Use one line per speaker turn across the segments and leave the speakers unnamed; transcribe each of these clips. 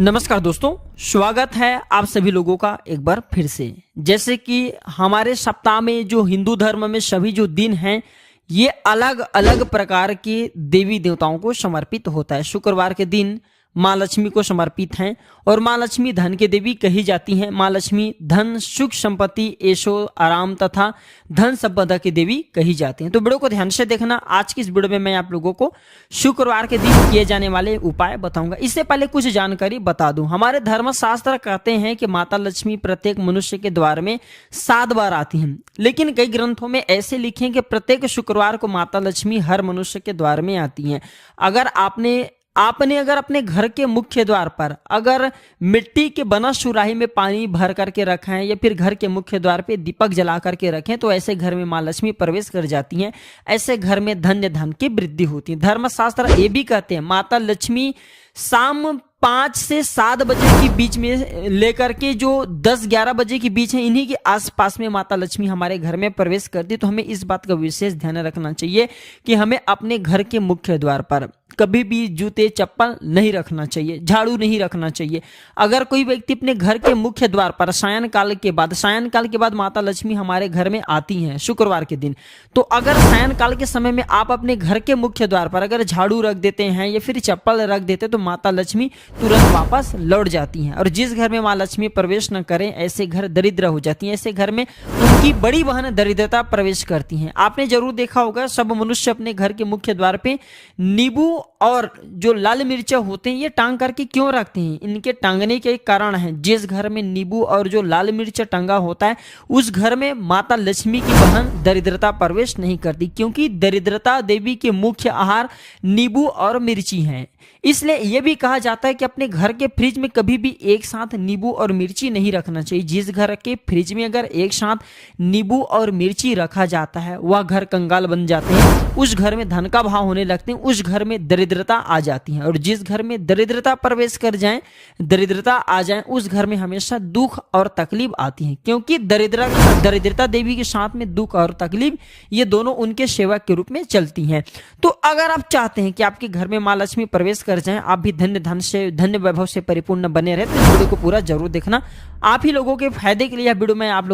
नमस्कार दोस्तों, स्वागत है आप सभी लोगों का एक बार फिर से। जैसे कि हमारे सप्ताह में जो हिंदू धर्म में सभी जो दिन हैं ये अलग अलग प्रकार के देवी देवताओं को समर्पित होता है। शुक्रवार के दिन माँ लक्ष्मी को समर्पित हैं और माँ लक्ष्मी धन के देवी कही जाती हैं। माँ लक्ष्मी धन, सुख, संपत्ति, ऐशो आराम तथा धन संपदा की देवी कही जाती हैं। तो वीडियो को ध्यान से देखना। आज की इस वीडियो में मैं आप लोगों को शुक्रवार के दिन किए जाने वाले उपाय बताऊंगा। इससे पहले कुछ जानकारी बता दूं। हमारे धर्मशास्त्र कहते हैं कि माता लक्ष्मी प्रत्येक मनुष्य के द्वार में 7 बार आती हैं, लेकिन कई ग्रंथों में ऐसे लिखे हैं कि प्रत्येक शुक्रवार को माता लक्ष्मी हर मनुष्य के द्वार में आती हैं। अगर आपने अगर अपने घर के मुख्य द्वार पर अगर मिट्टी के बना सुराही में पानी भर करके रखा है या फिर घर के मुख्य द्वार पे दीपक जला करके रखें तो ऐसे घर में माँ लक्ष्मी प्रवेश कर जाती हैं। ऐसे घर में धन की वृद्धि होती है। धर्मशास्त्र ये भी कहते हैं माता लक्ष्मी शाम 5 से 7 बजे के बीच में लेकर के जो 10-11 बजे के बीच है, इन्हीं के आसपास में माता लक्ष्मी हमारे घर में प्रवेश करती है। तो हमें इस बात का विशेष ध्यान रखना चाहिए कि हमें अपने घर के मुख्य द्वार पर कभी भी जूते चप्पल नहीं रखना चाहिए, झाड़ू नहीं रखना चाहिए। अगर कोई व्यक्ति अपने घर के मुख्य द्वार पर सायंकाल के बाद माता लक्ष्मी हमारे घर में आती हैं शुक्रवार के दिन, तो अगर सायंकाल के समय में आप अपने घर के मुख्य द्वार पर अगर झाड़ू रख देते हैं या फिर चप्पल रख देते तो माता लक्ष्मी तुरंत वापस लौट जाती हैं। और जिस घर में माँ लक्ष्मी प्रवेश न करें ऐसे घर दरिद्र हो जाती हैं। ऐसे घर में उनकी बड़ी बहन दरिद्रता प्रवेश करती हैं। आपने जरूर देखा होगा, सब मनुष्य अपने घर के मुख्य द्वार पे नींबू और जो लाल मिर्चा होते हैं ये टांग करके क्यों रखते हैं? इनके टांगने के एक कारण है। जिस घर में नींबू और जो लाल मिर्चा टंगा होता है उस घर में माता लक्ष्मी की बहन दरिद्रता प्रवेश नहीं करती, क्योंकि दरिद्रता देवी के मुख्य आहार नींबू और मिर्ची हैं। इसलिए यह भी कहा जाता है कि अपने घर के फ्रिज में कभी भी एक साथ नींबू और मिर्ची नहीं रखना चाहिए। जिस घर के फ्रिज में अगर एक साथ नींबू और मिर्ची रखा जाता है वह घर कंगाल बन जाते हैं, उस घर में धन का भाव होने लगते हैं, उस घर में दरिद्रता आ जाती है। और जिस घर में दरिद्रता प्रवेश कर जाए, दरिद्रता आ जाए, उस घर में हमेशा दुख और तकलीफ आती है, क्योंकि दरिद्रता देवी के साथ में दुख और तकलीफ ये दोनों उनके सेवक के रूप में चलती हैं। तो अगर आप चाहते हैं कि आपके घर में माँ लक्ष्मी प्रवेश कर जाएं, आप भी धन्य वैभव से परिपूर्ण बने रहे, तो इस वीडियो को पूरा जरूर देखना। आप ही लोगों के फायदे के लिए यह वीडियो मैं आप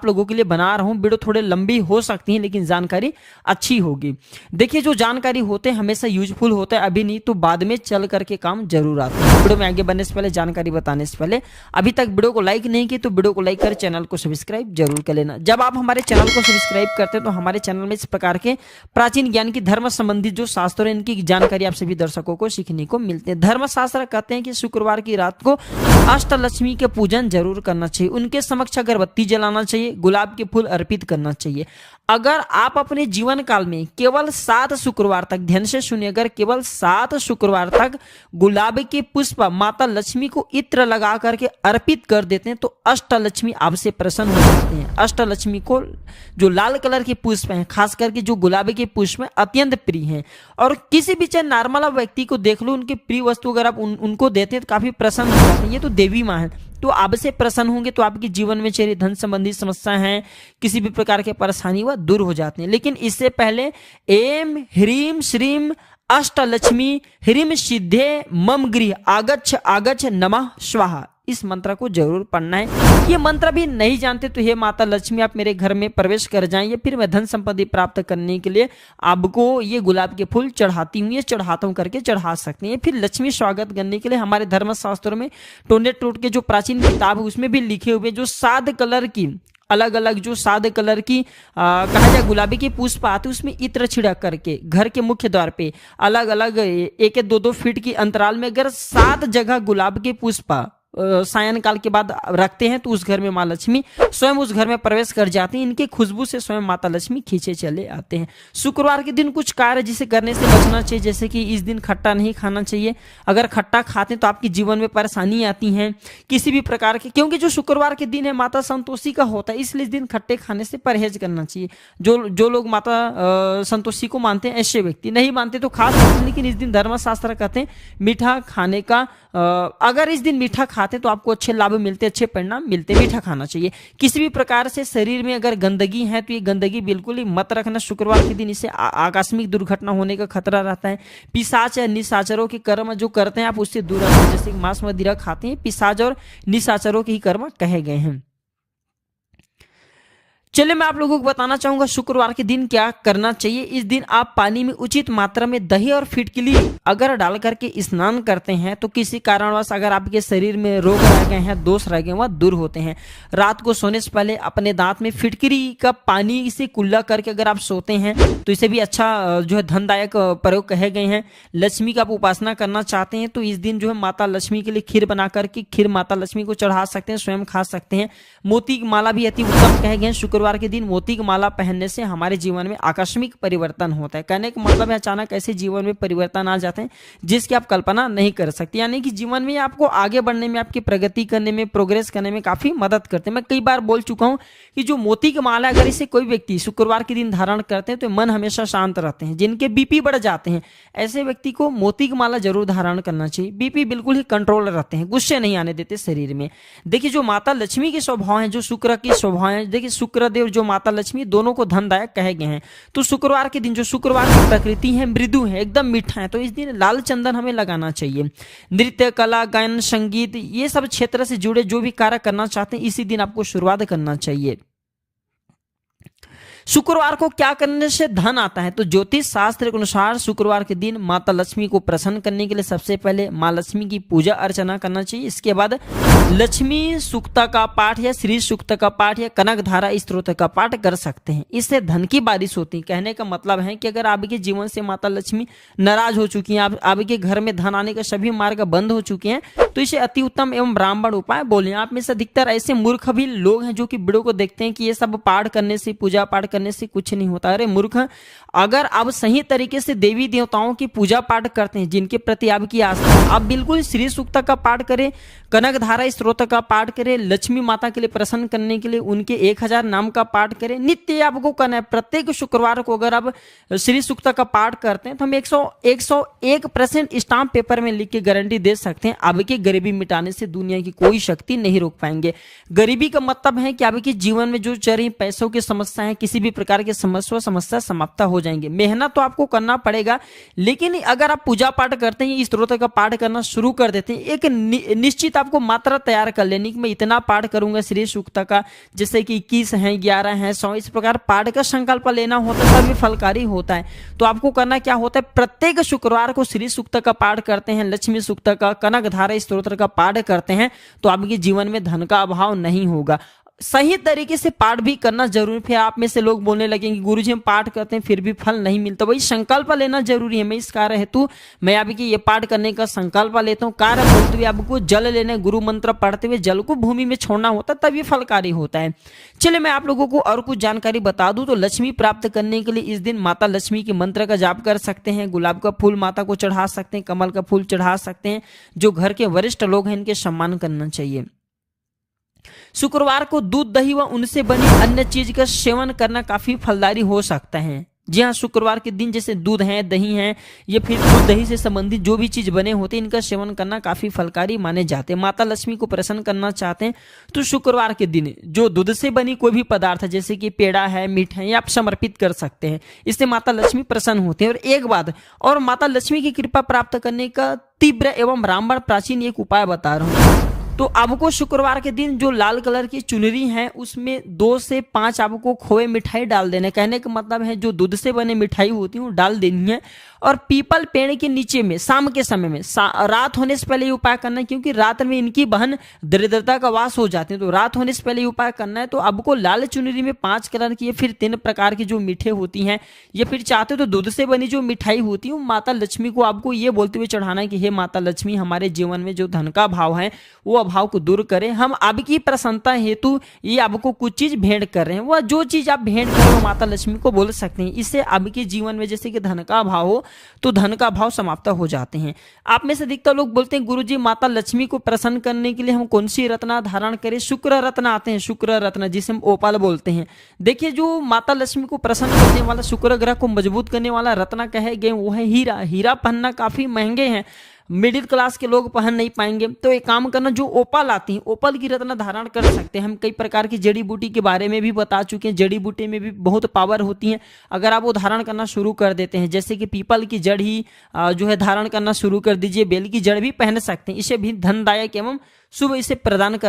लोगों के लिए बना रहा हूं। वीडियो थोड़े लंबी हो सकती है लेकिन जानकारी अच्छी होगी। देखिए, जो जानकारी होते हैं हमेशा यूजफुल होता है, अभी नहीं तो बाद में चल करके काम जरूर आता है। वीडियो में आगे बढ़ने से पहले, जानकारी बताने से पहले अभी तक वीडियो को लाइक नहीं की तो वीडियो को लाइक कर चैनल को सब्सक्राइब जरूर कर लेना। जब आप हमारे चैनल को सब्सक्राइब करते हैं तो हमारे चैनल में इस प्रकार के प्राचीन ज्ञान की धर्म संबंधित जो शास्त्र है इनकी जानकारी आप सभी दर्शकों को सीखने को मिलते हैं। धर्मशास्त्र कहते हैं कि शुक्रवार की रात को अष्टलक्ष्मी के पूजन जरूर करना चाहिए। उनके समक्ष अगरबत्ती जलाना चाहिए, गुलाब के फूल अर्पित करना चाहिए। अगर आप अपने जीवन काल में केवल 7 शुक्रवार तक, ध्यान से सुनिए, अगर केवल 7 शुक्रवार तक गुलाब के पुष्प माता लक्ष्मी को इत्र लगा करके अर्पित कर देते हैं तो अष्टलक्ष्मी आपसे प्रसन्न हो जाते हैं। अष्टलक्ष्मी को जो लाल कलर के पुष्प हैं, खास करके जो गुलाब के पुष्प हैं, अत्यंत प्रिय हैं। और किसी भी चाहे नॉर्मल व्यक्ति को देख लो, उनके प्रिय वस्तु अगर आप उनको देते हैं तो काफी प्रसन्न हो जाते हैं। ये तो देवी माँ है, तो आपसे प्रसन्न होंगे तो आपके जीवन में चेहरे धन संबंधी समस्या है, किसी भी प्रकार के परेशानी वह दूर हो जाते हैं। लेकिन इससे पहले एम ह्रीम श्रीम अष्टलक्ष्मी ह्रीम सिद्धे मम गृह आगच्छ आगच्छ नमः स्वाहा, इस मंत्र को जरूर पढ़ना है। ये मंत्र भी नहीं जानते तो हे माता लक्ष्मी आप मेरे घर में प्रवेश कर जाएं, या फिर मैं धन संपत्ति प्राप्त करने के लिए आपको ये गुलाब के फूल चढ़ाती हूँ, ये चढ़ाता हूँ करके चढ़ा सकते हैं। फिर लक्ष्मी स्वागत करने के लिए हमारे धर्मशास्त्रों में टोने टोट के जो प्राचीन किताब है उसमें भी लिखे हुए जो 7 कलर की अलग अलग जो 7 कलर की कहा जाए गुलाबी के पुष्प आते, उसमें इत्र छिड़क करके घर के मुख्य द्वार पे अलग अलग 1-2 फीट की अंतराल में अगर 7 जगह गुलाब के पुष्प सायंकाल के बाद रखते हैं तो उस घर में माँ लक्ष्मी स्वयं उस घर में प्रवेश कर जाती हैं। इनके खुशबू से स्वयं माता लक्ष्मी खींचे चले आते हैं। शुक्रवार के दिन कुछ कार्य जिसे करने से बचना चाहिए, जैसे कि इस दिन खट्टा नहीं खाना चाहिए। अगर खट्टा खाते हैं तो आपके जीवन में परेशानी आती है किसी भी प्रकार के, क्योंकि जो शुक्रवार के दिन है माता संतोषी का होता है, इसलिए इस दिन खट्टे खाने से परहेज करना चाहिए। जो लोग माता संतोषी को मानते हैं ऐसे व्यक्ति, नहीं मानते तो खा सकते हैं, लेकिन इस दिन धर्मशास्त्र कहते हैं मीठा खाने का, अगर इस दिन मीठा खाते हैं तो आपको अच्छे लाभ मिलते, अच्छे परिणाम मिलते। मीठा खाना चाहिए। किसी भी प्रकार से शरीर में अगर गंदगी है तो ये गंदगी बिल्कुल ही मत रखना शुक्रवार के दिन, इससे आकस्मिक दुर्घटना होने का खतरा रहता है। पिशाच या निशाचरों के कर्म जो करते हैं आप उससे दूर रहें, जैसे मांस मदिरा खाते हैं, पिशाच और निशाचरों के ही कर्म कहे गए हैं। चलिए मैं आप लोगों को बताना चाहूंगा शुक्रवार के दिन क्या करना चाहिए। इस दिन आप पानी में उचित मात्रा में दही और फिटकिली अगर डाल करके स्नान करते हैं तो किसी कारणवश अगर आपके शरीर में रोग रह गए हैं, दोष रह गए, वह दूर होते हैं। रात को सोने से पहले अपने दांत में फिटकिरी का पानी से कुल्ला करके अगर आप सोते हैं तो इसे भी अच्छा जो है धनदायक प्रयोग कहे गए हैं। लक्ष्मी का आप उपासना करना चाहते हैं तो इस दिन जो है माता लक्ष्मी के लिए खीर बना करके खीर माता लक्ष्मी को चढ़ा सकते हैं, स्वयं खा सकते हैं। मोती की माला भी अति उत्तम कहे गए हैं। शुक्रवार के दिन मोती की माला पहनने से हमारे जीवन में आकस्मिक परिवर्तन होता है। कहने का मतलब है अचानक ऐसे जीवन में परिवर्तन आ जाते हैं जिसकी आप कल्पना नहीं कर सकते, यानी कि जीवन में आपको आगे बढ़ने में, आपकी प्रगति करने में, प्रोग्रेस करने में काफी मदद करते हैं। मैं कई बार बोल चुका हूं कि जो मोती की माला अगर इसे कोई व्यक्ति शुक्रवार के दिन धारण करते हैं तो मन हमेशा शांत रहते हैं। जिनके बीपी बढ़ जाते हैं ऐसे व्यक्ति को मोती की माला जरूर धारण करना चाहिए। बीपी बिल्कुल ही कंट्रोल रहते हैं, गुस्से नहीं आने देते शरीर में। देखिए जो माता लक्ष्मी के स्वभाव है, जो शुक्र की स्वभाव है, देखिए शुक्रदेव जो माता लक्ष्मी दोनों को धनदायक कहे गए हैं। तो शुक्रवार के दिन जो शुक्रवार की प्रकृति है मृदु है, एकदम मीठा है, तो इस दिन लाल चंदन हमें लगाना चाहिए। नृत्य, कला, गायन, संगीत ये सब क्षेत्र से जुड़े जो भी कार्य करना चाहते हैं इसी दिन आपको शुरुआत करना चाहिए। शुक्रवार को क्या करने से धन आता है, तो ज्योतिष शास्त्र के अनुसार शुक्रवार के दिन माता लक्ष्मी को प्रसन्न करने के लिए सबसे पहले माँ लक्ष्मी की पूजा अर्चना करना चाहिए। इसके बाद लक्ष्मी सूक्ता का पाठ या श्री सूक्त का पाठ या कनक धारा स्तोत्र का पाठ कर सकते हैं। इससे धन की बारिश होती है। कहने का मतलब है कि अगर आपके जीवन से माता लक्ष्मी नाराज हो चुकी हैं, आपके घर में धन आने के सभी मार्ग बंद हो चुके हैं, तो इसे अति उत्तम एवं ब्राह्मण उपाय बोले। आप में से अधिकतर ऐसे मूर्ख भी लोग हैं जो कि वीडियो को देखते हैं कि ये सब पाठ करने से, पूजा पाठ करने से कुछ नहीं होता। अरे मूर्ख, अगर आप सही तरीके से देवी देवताओं की पूजा पाठ करते हैं, जिनके प्रति आपकी आस्था है, आप बिल्कुल श्री सूक्त का पाठ करें, कनक धारा स्तोत्र का पाठ करें, लक्ष्मी माता के लिए प्रसन्न करने के लिए उनके 1000 नाम का पाठ करें। नित्य आपको करना है। प्रत्येक शुक्रवार को अगर आप श्री सूक्त का पाठ करते हैं तो हम 101% स्टाम्प पेपर में लिख के गारंटी दे सकते हैं आपकी गरीबी मिटाने से दुनिया की कोई शक्ति नहीं रोक पाएंगे। गरीबी का मतलब है कि आपके जीवन में जो चल रही पैसों की समस्या है, किसी भी प्रकार की समस्या समाप्त हो जाएंगे। मेहनत तो आपको करना पड़ेगा, लेकिन अगर आप पूजा पाठ करते हैं, स्तोत्र का पाठ करना शुरू कर देते हैं, एक निश्चित आपको मात्रा तैयार कर लेनी कि मैं इतना पाठ करूंगा श्री सूक्त का, जैसे कि 21 है, 11 है, 100, इस प्रकार पाठ का संकल्प लेना होता है, तभी फलकारी होता है। तो आपको करना क्या होता है, प्रत्येक शुक्रवार को श्री सूक्त का पाठ करते हैं, लक्ष्मी सूक्त का, कनक धारा स्तोत्र का पाठ करते हैं, तो आपके जीवन में धन का अभाव नहीं होगा। सही तरीके से पाठ भी करना जरूरी। फिर आप में से लोग बोलने लगेंगे गुरुजी हम पाठ करते हैं फिर भी फल नहीं मिलता। वही संकल्प लेना जरूरी है। मैं इस कार्य हेतु मैं आपकी ये पाठ करने का संकल्प लेता हूँ। कार्य बोलते हुए आपको जल लेने, गुरु मंत्र पढ़ते हुए जल को भूमि में छोड़ना होता है, तभी फलकारी होता है। चलिए मैं आप लोगों को और कुछ जानकारी बता दूं तो लक्ष्मी प्राप्त करने के लिए इस दिन माता लक्ष्मी के मंत्र का जाप कर सकते हैं। गुलाब का फूल माता को चढ़ा सकते हैं, कमल का फूल चढ़ा सकते हैं। जो घर के वरिष्ठ लोग हैं इनके सम्मान करना चाहिए। शुक्रवार को दूध, दही व उनसे बनी अन्य चीज का सेवन करना काफी फलदायी हो सकता है। जी हाँ, शुक्रवार के दिन जैसे दूध है, दही है, ये फिर दूध दही से संबंधित जो भी चीज बने होते हैं इनका सेवन करना काफी फलकारी माने जाते हैं। माता लक्ष्मी को प्रसन्न करना चाहते हैं तो शुक्रवार के दिन जो दूध से बनी कोई भी पदार्थ है जैसे कि पेड़ा है, मीठ है, ये आप समर्पित कर सकते हैं। इससे माता लक्ष्मी प्रसन्न होते हैं। और एक बात और, माता लक्ष्मी की कृपा प्राप्त करने का तीव्र एवं ब्राह्मण प्राचीन एक उपाय बता रहा हूँ। तो आपको शुक्रवार के दिन जो लाल कलर की चुनरी है उसमें 2 से 5 आपको खोए मिठाई डाल देना। कहने का मतलब है जो दूध से बने मिठाई होती है वो डाल देनी है। और पीपल पेड़ के नीचे में शाम के समय में, रात होने से पहले ये उपाय करना है, क्योंकि रात में इनकी बहन दरिद्रता का वास हो जाती है। तो रात होने से पहले ये उपाय करना है। तो आपको लाल चुनरी में 5 कलर की, फिर 3 प्रकार की जो मीठे होती हैं, या फिर चाहते तो दूध से बनी जो मिठाई होती है माता लक्ष्मी को आपको ये बोलते हुए चढ़ाना है कि हे माता लक्ष्मी, हमारे जीवन में जो धन का भाव है वो अभाव को दूर करें। हम आपकी प्रसन्नता हेतु ये आपको कुछ चीज भेंट कर रहे हैं। वह जो चीज आप भेंट करें वो माता लक्ष्मी को बोल सकते हैं। इससे आपके जीवन में जैसे कि धन का अभाव हो तो धन का भाव समाप्त हो जाते हैं। आप में से अधिकतर लोग बोलते हैं गुरुजी माता लक्ष्मी को प्रसन्न करने के लिए हम कौन सी रत्न धारण करें। शुक्र रत्न आते हैं, शुक्र रत्न जिसे हम ओपाल बोलते हैं। देखिए जो माता लक्ष्मी को प्रसन्न करने वाला, शुक्र ग्रह को मजबूत करने वाला रत्न कहे गए वो है हीरा। हीरा पहनना काफी महंगे हैं। मिडिल क्लास के लोग पहन नहीं पाएंगे। तो एक काम करना, जो ओपल आती है ओपल की रत्न धारण कर सकते हैं। हम कई प्रकार की जड़ी बूटी के बारे में भी बता चुके हैं, जड़ी बूटी में भी बहुत पावर होती है। अगर आप वो धारण करना शुरू कर देते हैं, जैसे कि पीपल की जड़ ही जो है धारण करना शुरू कर दीजिए, बेल की जड़ भी पहन सकते हैं। इसे भी धनदायक एवं शुभ इसे प्रदान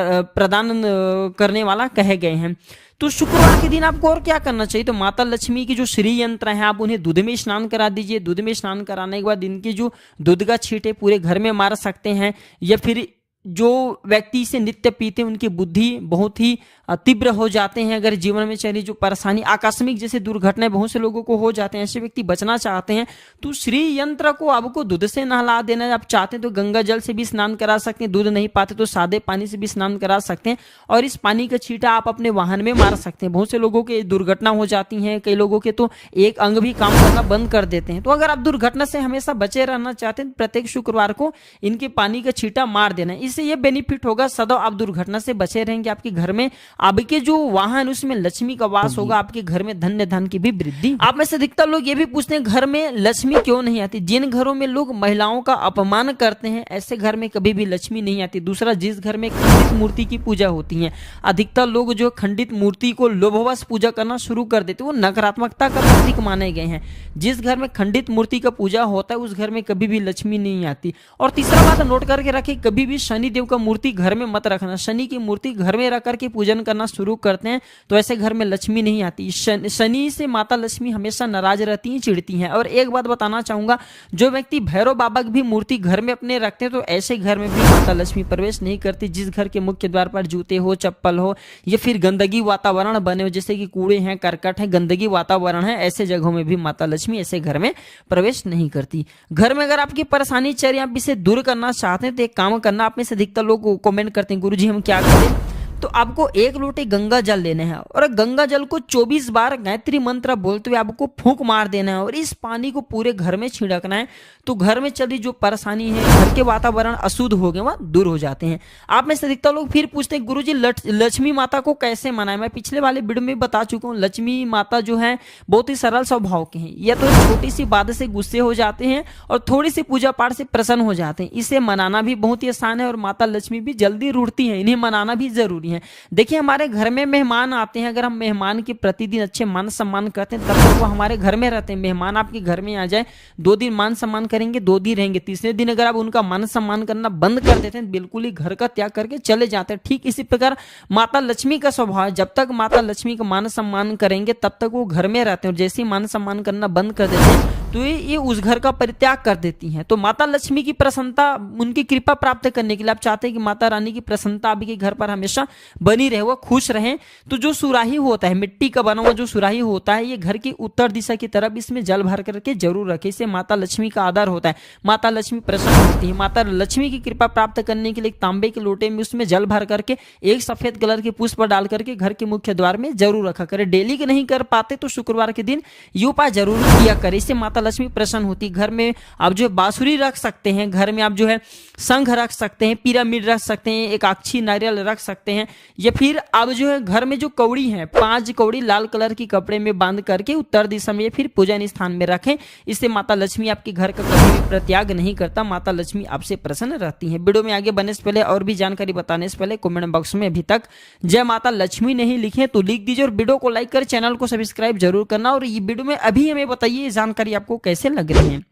करने वाला कहे गए हैं। तो शुक्रवार के दिन आपको और क्या करना चाहिए, तो माता लक्ष्मी की जो श्री यंत्र है आप उन्हें दूध में स्नान करा दीजिए। दूध में स्नान कराने के बाद इनकी जो दूध का छींटे पूरे घर में मार सकते हैं, या फिर जो व्यक्ति इसे नित्य पीते हैं उनकी बुद्धि बहुत ही तीव्र हो जाते हैं। अगर जीवन में चली जो परेशानी आकस्मिक जैसे दुर्घटनाएं बहुत से लोगों को हो जाते हैं, ऐसे व्यक्ति बचना चाहते हैं तो श्री यंत्र को आपको दूध से नहला देना है। आप चाहते हैं तो गंगा जल से भी स्नान करा सकते हैं, दूध नहीं पाते तो सादे पानी से भी स्नान करा सकते हैं, और इस पानी का छींटा आप अपने वाहन में मार सकते हैं। बहुत से लोगों के दुर्घटना हो जाती है, कई लोगों के तो एक अंग भी काम करना बंद कर देते हैं। तो अगर आप दुर्घटना से हमेशा बचे रहना चाहते हैं, प्रत्येक शुक्रवार को इनके पानी का छींटा मार देना है। इससे यह बेनिफिट होगा, सदैव आप दुर्घटना से बचे रहेंगे। आपके घर में आपके जो वाहन उसमें लक्ष्मी का वास होगा, आपके घर में धन्य धन की भी वृद्धि। आप में से अधिकतर लोग ये भी पूछते हैं घर में लक्ष्मी क्यों नहीं आती। जिन घरों में लोग महिलाओं का अपमान करते हैं ऐसे घर में कभी भी लक्ष्मी नहीं आती। दूसरा, जिस घर में खंडित मूर्ति की पूजा होती है, अधिकतर लोग जो खंडित मूर्ति को लोभवश पूजा करना शुरू कर देते हैं, वो नकारात्मकता का प्रतीक माने गए हैं। जिस घर में खंडित मूर्ति का पूजा होता है उस घर में कभी भी लक्ष्मी नहीं आती। और तीसरा बात नोट करके रखें, कभी भी शनि देव का मूर्ति घर में मत रखना। शनि की मूर्ति घर में रख करके पूजन करना शुरू करते हैं तो ऐसे घर में लक्ष्मी नहीं आती। शनि से माता लक्ष्मी हमेशा नाराज रहती हैं, चिढ़ती हैं। और एक बात बताना चाहूंगा, जो व्यक्ति भैरव बाबा की भी मूर्ति घर में अपने रखते हैं तो ऐसे घर में भी माता लक्ष्मी प्रवेश नहीं करती। जिस घर के मुख्य द्वार पर जूते हो, चप्पल हो, या फिर गंदगी वातावरण बने हो, जैसे कि कूड़े हैं, करकट है, गंदगी वातावरण है, ऐसे जगहों में भी माता लक्ष्मी ऐसे घर में प्रवेश नहीं करती। घर में अगर आपकी परेशानी चल रही है, आप इसे दूर करना चाहते हैं तो एक काम करना। आप में से अधिकतर लोग कमेंट करते हैं गुरुजी हम क्या करें, तो आपको एक लोटे गंगा जल लेना है और गंगा जल को 24 बार गायत्री मंत्र बोलते हुए आपको फूंक मार देना है और इस पानी को पूरे घर में छिड़कना है। तो घर में चली जो परेशानी है, घर के वातावरण अशुद्ध हो गए, वह दूर हो जाते हैं। आप में से अधिकतर लोग फिर पूछते हैं गुरुजी लक्ष्मी माता को कैसे मनाएं। मैं पिछले वाले वीडियो में बता चुका हूँ, लक्ष्मी माता जो है बहुत ही सरल स्वभाव के हैं। या तो छोटी सी बात से गुस्से हो जाते हैं और थोड़ी सी पूजा पाठ से प्रसन्न हो जाते हैं। इसे मनाना भी बहुत ही आसान है और माता लक्ष्मी भी जल्दी रूठती है, इन्हें मनाना भी जरूरी है। देखिए हमारे घर में मेहमान आते हैं, अगर हम मेहमान की प्रतिदिन अच्छे मान सम्मान करते हैं तब तक वो हमारे घर में रहते हैं। मेहमान आपके घर में आ जाए, 2 दिन मान सम्मान करेंगे, 2 दिन रहेंगे, तीसरे दिन अगर आप उनका मान सम्मान करना बंद कर देते हैं, बिल्कुल ही घर का त्याग करके चले जाते हैं। ठीक इसी प्रकार माता लक्ष्मी का स्वभाव है, जब तक माता लक्ष्मी का मान सम्मान करेंगे तब तक वो घर में रहते हैं और जैसे ही मान सम्मान करना बंद कर देते हैं तो ये उस घर का परित्याग कर देती हैं। तो माता लक्ष्मी की प्रसन्नता, उनकी कृपा प्राप्त करने के लिए आप चाहते हैं कि माता रानी की प्रसन्नता आपके घर पर हमेशा बनी रहे, वो खुश रहें, तो जो सुराही होता है, मिट्टी का बना हुआ जो सुराही होता है, ये घर की उत्तर दिशा की तरफ इसमें जल भर करके जरूर रखें। इससे माता लक्ष्मी का आदर होता है, माता लक्ष्मी प्रसन्न होती है। माता लक्ष्मी की कृपा प्राप्त करने के लिए एक तांबे के लोटे में उसमें जल भर करके एक सफेद कलर के पुष्प डाल करके घर के मुख्य द्वार में जरूर रखा करें। डेली के नहीं कर पाते तो शुक्रवार के दिन ये उपाय जरूर किया करें, इससे माता लक्ष्मी प्रसन्न होती है। घर में आप जो है बांसुरी रख सकते हैं, घर में आप जो है शंख रख सकते हैं, पिरामिड रख सकते हैं, एक अक्षी नारियल रख सकते हैं, या फिर आप जो है घर में जो कौड़ी है 5 कौड़ी लाल कलर की कपड़े में बांध करके उत्तर दिशा में फिर पूजन स्थान में रखें। इससे माता लक्ष्मी आपके घर का कभी भी प्रत्याग नहीं करता, माता लक्ष्मी आपसे प्रसन्न रहती है। वीडियो में आगे बढ़ने से पहले और भी जानकारी बताने से पहले कमेंट बॉक्स में अभी तक जय माता लक्ष्मी नहीं लिखे तो लिख दीजिए और वीडियो को लाइक कर चैनल को सब्सक्राइब जरूर करना। और ये वीडियो में अभी हमें बताइए जानकारी आपको कैसे लग रही है।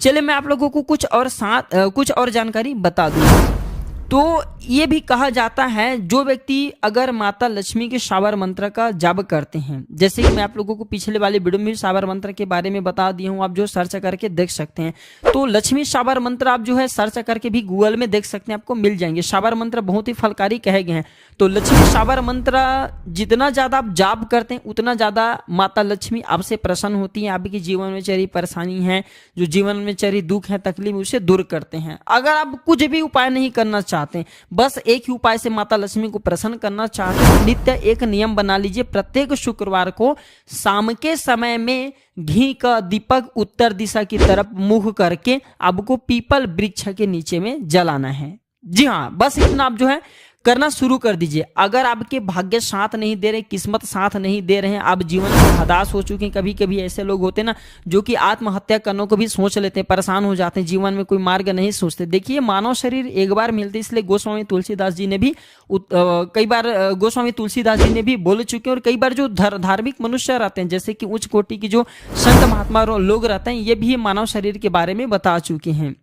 चलिए मैं आप लोगों को कुछ और जानकारी बता दूं। तो ये भी कहा जाता है जो व्यक्ति अगर माता लक्ष्मी के शावर मंत्र का जाप करते हैं, जैसे कि मैं आप लोगों को पिछले वाले वीडियो में शावर मंत्र के बारे में बता दिया हूँ, आप जो सर्च करके देख सकते हैं। तो लक्ष्मी शावर मंत्र आप जो है सर्च करके भी गूगल में देख सकते हैं, आपको मिल जाएंगे। शावर मंत्र बहुत ही फलकारी कहे गए हैं। तो लक्ष्मी शावर मंत्र जितना ज्यादा आप जाप करते हैं उतना ज्यादा माता लक्ष्मी आपसे प्रसन्न होती है, आपके जीवन में चली परेशानी है, जो जीवन में चली दुख है, तकलीफ, उसे दूर करते हैं। अगर आप कुछ भी उपाय नहीं करना चाहते हैं, बस एक ही उपाय से माता लक्ष्मी को प्रसन्न करना चाहते हैं, नित्य एक नियम बना लीजिए, प्रत्येक शुक्रवार को शाम के समय में घी का दीपक उत्तर दिशा की तरफ मुख करके आपको पीपल वृक्ष के नीचे में जलाना है। जी हाँ, बस इतना आप जो है करना शुरू कर दीजिए। अगर आपके भाग्य साथ नहीं दे रहे, किस्मत साथ नहीं दे रहे हैं, आप जीवन में हताश हो चुके हैं, कभी कभी ऐसे लोग होते हैं ना जो कि आत्महत्या करने को भी सोच लेते हैं, परेशान हो जाते हैं, जीवन में कोई मार्ग नहीं सोचते। देखिए मानव शरीर एक बार मिलते, इसलिए गोस्वामी तुलसीदास जी ने भी कई बार गोस्वामी तुलसीदास जी ने भी बोल चुके हैं। और कई बार जो धार्मिक मनुष्य रहते हैं, जैसे कि उच्च कोटि की जो संत महात्मा लोग रहते हैं, ये भी मानव शरीर के बारे में बता चुके हैं।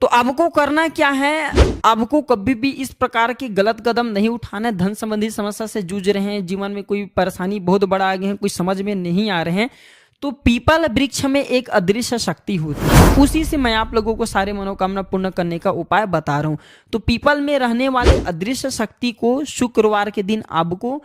तो आपको करना क्या है, आपको कभी भी इस प्रकार के गलत कदम नहीं उठाना है। धन संबंधी समस्या से जूझ रहे हैं, जीवन में कोई परेशानी बहुत बड़ा आ गए हैं, कुछ समझ में नहीं आ रहे हैं, तो पीपल वृक्ष में एक अदृश्य शक्ति होती है, उसी से मैं आप लोगों को सारे मनोकामना पूर्ण करने का उपाय बता रहा हूं। तो पीपल में रहने वाले अदृश्य शक्ति को शुक्रवार के दिन आपको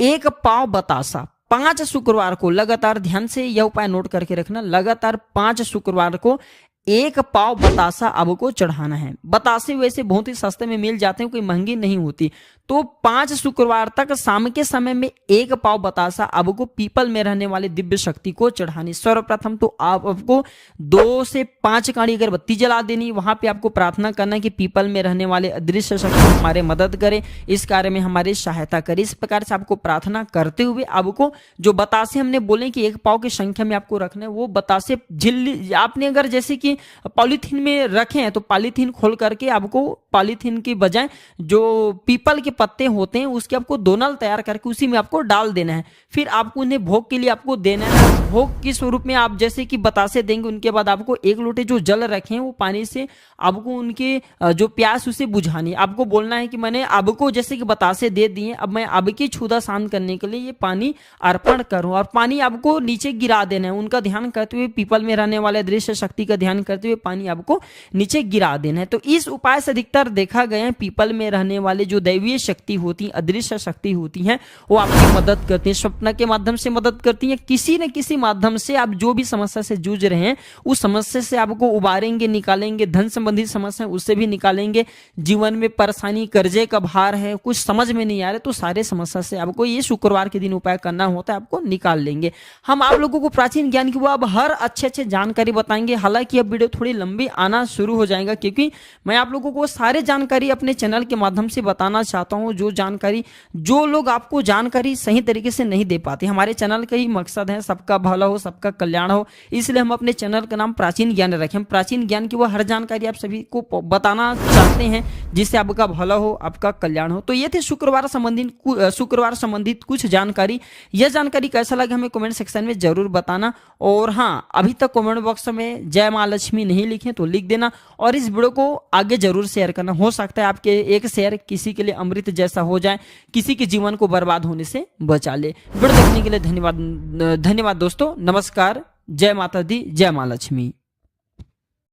1 पाव बतासा 5 शुक्रवार को लगातार, ध्यान से यह उपाय नोट करके रखना, लगातार 5 शुक्रवार को 1 पाव बतासा आपको चढ़ाना है। बतासे वैसे बहुत ही सस्ते में मिल जाते हैं, कोई महंगी नहीं होती। तो 5 शुक्रवार तक शाम के समय में 1 पाव बतासा आपको पीपल में रहने वाले दिव्य शक्ति को चढ़ानी। सर्वप्रथम तो आपको 2 से 5 काड़ी अगरबत्ती जला देनी, वहां पे आपको प्रार्थना करना कि पीपल में रहने वाले अदृश्य शक्ति हमारे मदद करे, इस कार्य में हमारी सहायता करे। इस प्रकार से आपको प्रार्थना करते हुए आपको जो बतासे हमने बोले कि 1 पाव की संख्या में आपको रखना है, वो बतासे झिल्ली आपने अगर जैसे कि पॉलीथीन में रखे हैं तो पॉलीथीन खोल करके आपको पॉलीथीन की बजाय जो पीपल के पत्ते होते हैं उसके आपको दोनल तैयार करके उसी में आपको डाल देना है। फिर आपको उन्हें भोग के लिए आपको देना है। भोग के स्वरूप में आप जैसे कि बतासे देंगे, उनके बाद आपको 1 लोटे जो जल रखे हैं वो पानी से आपको उनके जो प्यास उसे बुझानी है। आपको बोलना है कि मैंने आपको जैसे कि बतासे दे दिए, अब मैं आपकी क्षुधा शांत करने के लिए ये पानी अर्पण करूं, और पानी आपको नीचे गिरा देना है। उनका ध्यान करते हुए, पीपल में रहने वाले दृश्य शक्ति का ध्यान करते हुए पानी आपको नीचे गिरा देना है। तो इस उपाय से अधिकतर देखा गया है पीपल में रहने वाले जो दैवीय शक्ति होती है, अदृश्य शक्ति होती है, वो आपकी मदद करती है, स्वप्न के माध्यम से मदद करती है, किसी न किसी माध्यम से आप जो भी समस्या से जूझ रहे हैं उस समस्या से आपको उबारेंगे, निकालेंगे। धन संबंधी समस्या उससे भी निकालेंगे। जीवन में परेशानी, कर्जे का भार है, कुछ समझ में नहीं आ रहे, तो सारे समस्या से आपको ये शुक्रवार के दिन उपाय करना होता है, आपको निकाल लेंगे। हम आप लोगों को प्राचीन ज्ञान की वो अब हर अच्छे जानकारी बताएंगे। हालांकि अब वीडियो थोड़ी लंबी आना शुरू हो जाएगा, क्योंकि मैं आप लोगों को सारे जानकारी अपने चैनल के माध्यम से बताना चाहता हूं। जो लोग आपको जानकारी सही तरीके से नहीं दे पाते, हमारे चैनल का ही मकसद है सबका भला हो, सबका कल्याण हो, इसलिए हम अपने चैनल का नाम प्राचीन ज्ञान रखें। प्राचीन ज्ञान की वो हर जानकारी आप सभी को बताना चाहते हैं जिससे आपका भला हो, आपका कल्याण हो। तो ये थे शुक्रवार संबंधित कुछ जानकारी। यह जानकारी कैसा लगा हमें कमेंट सेक्शन में जरूर बताना। और हाँ, अभी तक कमेंट बॉक्स में जय मां लक्ष्मी नहीं लिखे तो लिख देना, और इस वीडियो को आगे जरूर शेयर करना। हो सकता है आपके एक शेयर किसी के लिए अमृत जैसा हो जाए, किसी के जीवन को बर्बाद होने से बचा ले। वीडियो देखने के लिए धन्यवाद दोस्तों। नमस्कार, जय माता दी, जय मां लक्ष्मी।